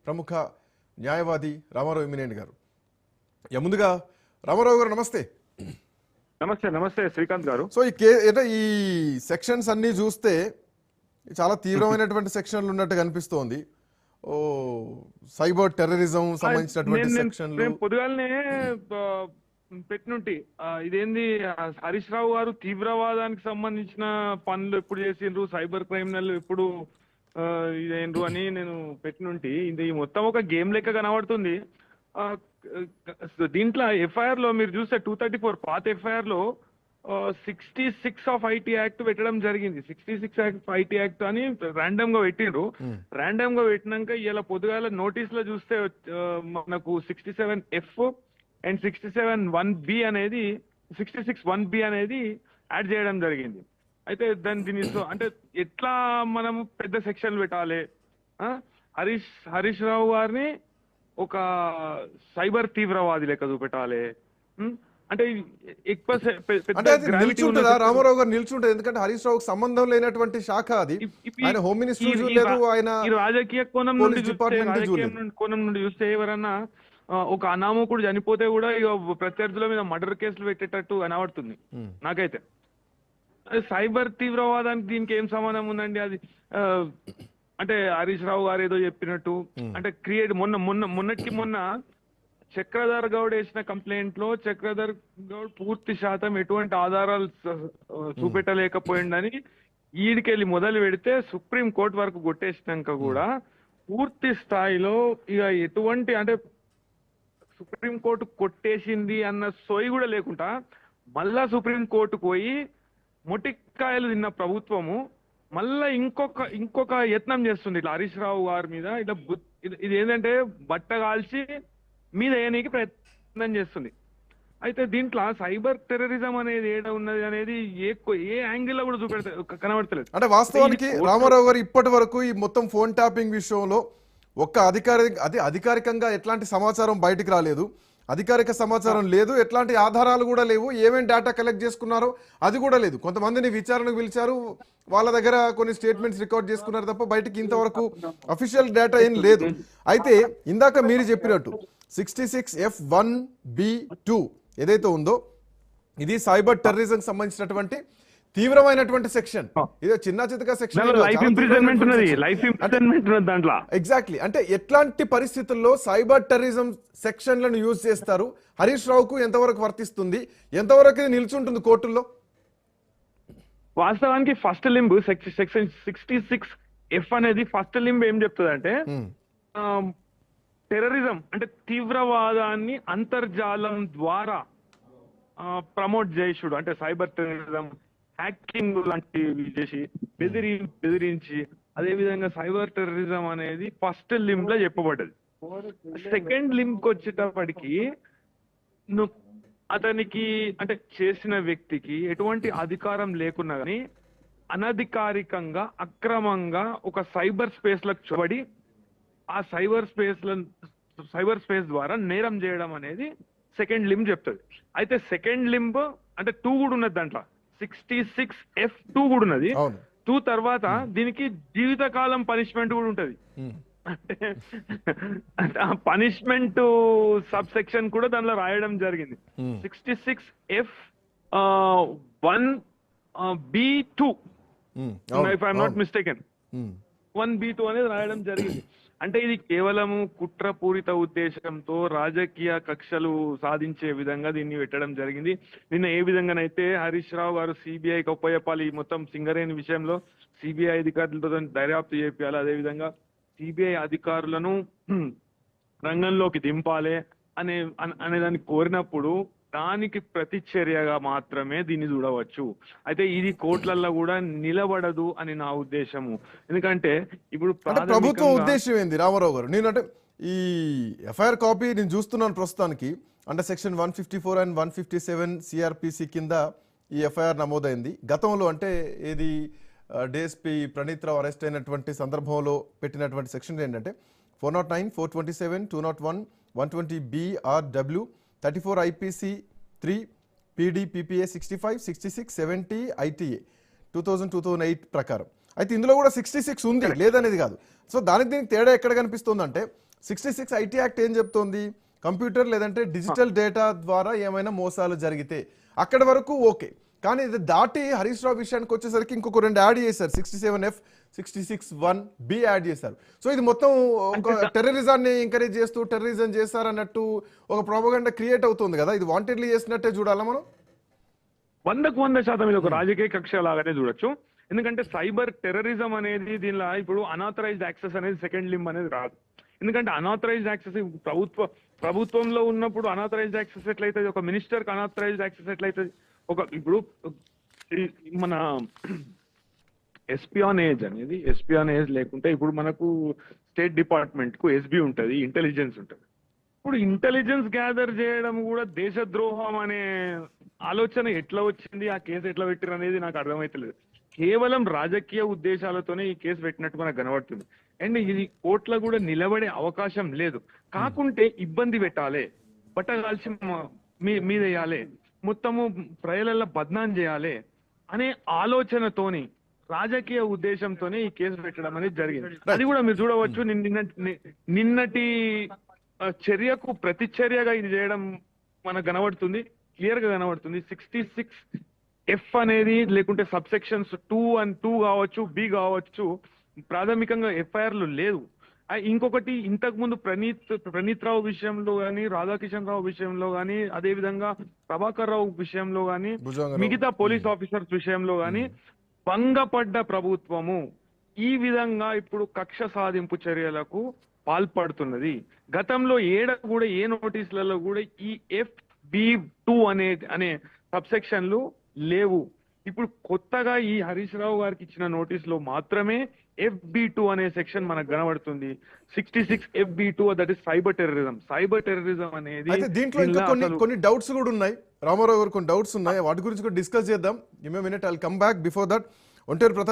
ప్రముఖ న్యాయవాది రామారావు ఎమ్మినేని గారు. ముందుగా రామారావు గారు నమస్తే. నమస్తే శ్రీకాంత్ గారు. సో ఈ సెక్షన్స్ అన్ని చూస్తే చాలా తీవ్రమైనటువంటి సెక్షన్లు ఉన్నట్టు కనిపిస్తోంది. సైబర్ టెర్రరిజం సంబంధించినటువంటి సెక్షన్లు పొద్దుగాలనే పెట్టినుంటి. ఇదేంది హరీష్ రావు గారు తీవ్రవాదానికి సంబంధించిన పనులు ఎప్పుడు చేసిండ్రు, సైబర్ క్రైమినల్ ఎప్పుడు ఇదేండ్రు అని నేను పెట్టినుంటి. ఇది మొత్తం ఒక గేమ్ లెక్క కనబడుతుంది. దీంట్లో ఎఫ్ఐఆర్ లో మీరు చూస్తే 234 పాత ఎఫ్ఐఆర్ లో 66 ఆఫ్ ఐటీ యాక్ట్ పెట్టడం జరిగింది. 66 ఐటీ యాక్ట్ అని ర్యాండమ్ గా పెట్టిండ్రు. ర్యాండమ్ గా పెట్టినాక ఇలా పొద్దుగాల నోటీస్ లో చూస్తే మనకు 67F అండ్ 67(1)B అనేది 66(1)B అనేది యాడ్ చేయడం జరిగింది. అయితే దీని అంటే ఎట్లా మనము పెద్ద సెక్షన్లు పెట్టాలి, హరీష్ రావు గారిని ఒక సైబర్ తీవ్రవాది లెక్క చూపెట్టాలి అంటే ఎక్కువ రామారావు గారు నిల్చుంటారు. ఎందుకంటే హరీష్ రావుకి సంబంధం లేనటువంటి శాఖ అది. ఆయన హోమ్ మినిస్టర్ లేదు, ఆయన రాజకీయ కోణం నుండి చూస్తే ఎవరన్నా ఒక అనామకుడు చనిపోతే కూడా ఇక ప్రత్యర్థుల మీద మర్డర్ కేసులు పెట్టేటట్టు కనబడుతుంది నాకైతే. సైబర్ తీవ్రవాదానికి దీనికి ఏం సంబంధం ఉందండి? అది అంటే హరీష్ రావు గారు ఏదో చెప్పినట్టు అంటే మొన్నటికి మొన్న చక్రధర్ గౌడ్ వేసిన కంప్లైంట్ లో చక్రధర్ గౌడ్ పూర్తి శాతం ఎటువంటి ఆధారాలు చూపెట్టలేకపోయిందని ఈడికెళ్ళి మొదలు పెడితే సుప్రీం కోర్టు వరకు కొట్టేసినాక కూడా పూర్తి స్థాయిలో ఇక ఎటువంటి అంటే సుప్రీం కోర్టు కొట్టేసింది అన్న సోయి కూడా లేకుండా మళ్ళా సుప్రీం కోర్టుకు పోయి మొటికాయలు తిన్న ప్రభుత్వము మళ్ళా ఇంకొక యత్నం చేస్తుంది ఇట్లా హరీష్ రావు గారి మీద. ఇట్లా ఇది ఏంటంటే బట్ట కాల్చి మీద వేయడానికి ప్రయత్నం చేస్తుంది. అయితే దీంట్లో సైబర్ టెర్రరిజం అనేది ఏడ ఉన్నది అనేది ఏ యాంగిల్ లో కూడా కనబడతలేదు. అంటే వాస్తవానికి రామారావు గారు ఇప్పటి వరకు ఈ మొత్తం ఫోన్ ట్యాపింగ్ విషయంలో అధికారికంగా ఎట్లాంటి సమాచారం బయటికి రాలేదు, అధికారిక సమాచారం లేదు, ఎట్లాంటి ఆధారాలు కూడా లేవు, ఏమేమి డేటా కలెక్ట్ చేసుకున్నారో అది కూడా లేదు. కొంతమందిని విచారణకు పిలిచారు, వాళ్ళ దగ్గర కొన్ని స్టేట్మెంట్స్ రికార్డ్ చేసుకున్నారు తప్ప బయటికి ఇంతవరకు అఫీషియల్ డేటా ఏం లేదు. అయితే ఇందాక మీరు చెప్పినట్టు 66F1B2 ఏదైతే ఉందో ఇది సైబర్ టెర్రరిజం సంబంధించినటువంటి తీవ్రమైనటువంటి సెక్షన్. ఇదే చిన్న చితక సెక్షన్. ఎగ్జాక్ట్లీ. అంటే ఎట్లాంటి పరిస్థితుల్లో సైబర్ టెర్రరిజం సెక్షన్లను యూజ్ చేస్తారు, హరీష్ రావుకు ఎంతవరకు వర్తిస్తుంది, ఎంతవరకు ఇది నిల్చుంటుంది కోర్టుల్లో? వాస్తవానికి ఫస్ట్ లింబ్ సెక్షన్ 66F అనేది ఫస్ట్ లింబ్ ఏం చెప్తుంది అంటే టెర్రరిజం అంటే తీవ్రవాదాన్ని అంతర్జాలం ద్వారా ప్రమోట్ చేసుడు అంటే సైబర్ టెర్రరిజం, హ్యాకింగ్ లాంటివి చేసి బెదిరించి అదే విధంగా సైబర్ టెర్రరిజం అనేది ఫస్ట్ లింబ్ లో చెప్పబడ్డది. సెకండ్ లింబ్ కి వచ్చేటప్పటికి అతనికి అంటే చేసిన వ్యక్తికి ఎటువంటి అధికారం లేకున్నా కానీ అనధికారికంగా అక్రమంగా ఒక సైబర్ స్పేస్ లకు చొబడి ఆ సైబర్ స్పేస్ ద్వారా నేరం చేయడం అనేది సెకండ్ లింబ్ చెప్తుంది. అయితే సెకండ్ లింబ్ అంటే 2 కూడా ఉన్నది దాంట్లో, 66F2 కూడా ఉన్నది. 2 తర్వాత దీనికి జీవితకాలం పనిష్మెంట్ కూడా ఉంటది. అంటే ఆ పనిష్మెంట్ సబ్ సెక్షన్ కూడా దానిలో రాయడం జరిగింది. 66F1B2 if I'm not mistaken 1B2 అనేది రాయడం జరిగింది. అంటే ఇది కేవలము కుట్రపూరిత ఉద్దేశంతో రాజకీయ కక్షలు సాధించే విధంగా దీన్ని పెట్టడం జరిగింది. నిన్న ఏ విధంగానైతే హరీష్ రావు గారు సిబిఐకి ఒప్పచెప్పాలి, మొత్తం సింగరేణి విషయంలో సిబిఐ అధికారులతో దర్యాప్తు చేయాలి, అదేవిధంగా సిబిఐ అధికారులను రంగంలోకి దింపాలి అనేదాన్ని కోరినప్పుడు దానికి ప్రతిచర్యగా మాత్రమే దీన్ని చూడవచ్చు. అయితే ఇది కోర్టులలో కూడా నిలబడదు అని నా ఉద్దేశము. ఎందుకంటే ఇప్పుడు ప్రభుత్వం ఉద్దేశం ఏంది రామారావు గారు? నేనంటే ఈ ఎఫ్ఐఆర్ కాపీ నేను చూస్తున్నాను ప్రస్తుతానికి. అంటే సెక్షన్ 154 అండ్ 157 సిఆర్పిసి కింద ఈ ఎఫ్ఐఆర్ నమోదైంది. గతంలో అంటే ఏది డిఎస్పీ ప్రణీత్ రావు అరెస్ట్ అయినటువంటి సందర్భంలో పెట్టినటువంటి సెక్షన్ ఏంటంటే 409, 427, 201, 120BRW, 34 IPC 3, PD PPA 65, 66, 70 ITA 2000-2008 ప్రకారం. అయితే ఇందులో కూడా 66 ఉంది, లేదనేది కాదు. సో దానికి దీనికి తేడా ఎక్కడ కనిపిస్తుంది అంటే 66 ఐటీ యాక్ట్ ఏం చెప్తోంది, కంప్యూటర్ లేదంటే డిజిటల్ డేటా ద్వారా ఏమైనా మోసాలు జరిగితే అక్కడి వరకు ఓకే. కానీ ఇది దాటి హరీష్ రావు విషయానికి వచ్చేసరికి ఇంకొక 2 యాడ్ చేశారు, 67F 66(1)B యాడ్ చేశారు. సో ఇది మొత్తం ఒక టెర్రరిజాన్ని ఎంకరేజ్ చేస్తూ టెర్రరిజం చేస్తారన్నట్టు ఒక ప్రోపగండా క్రియేట్ అవుతుంది కదా, ఇది వాంటెడ్లీ చేసినట్టే చూడాలా మనం? 100% ఇది ఒక రాజకీయ కక్ష లాగానే చూడొచ్చు. ఎందుకంటే సైబర్ టెర్రరిజం అనేది దీనిలో ఇప్పుడు అనాథరైజ్డ్ యాక్సెస్ అనేది సెకండ్ లింబ్ అనేది రాదు. ఎందుకంటే అనాథరైజ్డ్ యాక్సెస్ ప్రభుత్వంలో ఉన్నప్పుడు అనాథరైజ్డ్ యాక్సెస్ ఎట్లయితే, ఒక మినిస్టర్ కి అనాథరైజ్డ్ యాక్సెస్ ఎట్లయితే, ఒక ఇప్పుడు మన ఎస్పియానేజ్ అనేది ఎస్పియానేజ్ లేకుంటే ఇప్పుడు మనకు స్టేట్ డిపార్ట్మెంట్ కు ఎస్బి ఉంటది, ఇంటెలిజెన్స్ ఉంటది. ఇప్పుడు ఇంటెలిజెన్స్ గ్యాదర్ చేయడం కూడా దేశద్రోహం అనే ఆలోచన ఎట్లా వచ్చింది, ఆ కేసు ఎట్లా పెట్టారు అనేది నాకు అర్థమైతలేదు. కేవలం రాజకీయ ఉద్దేశాలతోనే ఈ కేసు పెట్టినట్టు మనకు కనబడుతుంది. అండ్ ఇది కోర్టులో కూడా నిలబడే అవకాశం లేదు. కాకుంటే ఇబ్బంది పెట్టాలి, బట్టగాల్చి మీదేయాలి, మొత్తము ప్రజల బద్నాం చేయాలి అనే ఆలోచనతోని, రాజకీయ ఉద్దేశంతోనే ఈ కేసు పెట్టడం అనేది జరిగింది. అది కూడా మీరు చూడవచ్చు. నిన్నటి చర్యకు ప్రతిచర్యగా ఇది చేయడం మనకు కనబడుతుంది, క్లియర్ గా కనబడుతుంది. 66F అనేది లేకుంటే సబ్సెక్షన్స్ 2 and 2 కావచ్చు, B కావచ్చు, ప్రాథమికంగా ఎఫ్ఐఆర్లు లేదు. ఇంకొకటి, ఇంతకు ముందు ప్రణీత్ రావు విషయంలో గానీ, రాధాకిషన్ రావు విషయంలో గానీ, అదే విధంగా ప్రభాకర్ రావు విషయంలో గానీ, మిగతా పోలీస్ ఆఫీసర్స్ విషయంలో గానీ భంగపడ్డ ప్రభుత్వము ఈ విధంగా ఇప్పుడు కక్ష సాధింపు చర్యలకు పాల్పడుతున్నది. గతంలో కూడా ఏ నోటీసులలో కూడా ఈ FB2 అనే సబ్సెక్షన్లు లేవు. ఇప్పుడు కొత్తగా ఈ హరీష్ రావు గారికి ఇచ్చిన నోటీసులో మాత్రమే FB2 అనే సెక్షన్ మనకు కనబడుతుంది. 66FB2 that is cyber terrorism. Cyber terrorism అనేది అయితే దీంట్లో ఇంకా కొన్ని డౌట్స్ కూడా ఉన్నాయి. రామారావు గారు కొన్ని డౌట్స్ ఉన్నాయి, వాటి గురించి కూడా డిస్కస్ చేద్దాం. Give me minute, I will come back. Before that Onteru Pratap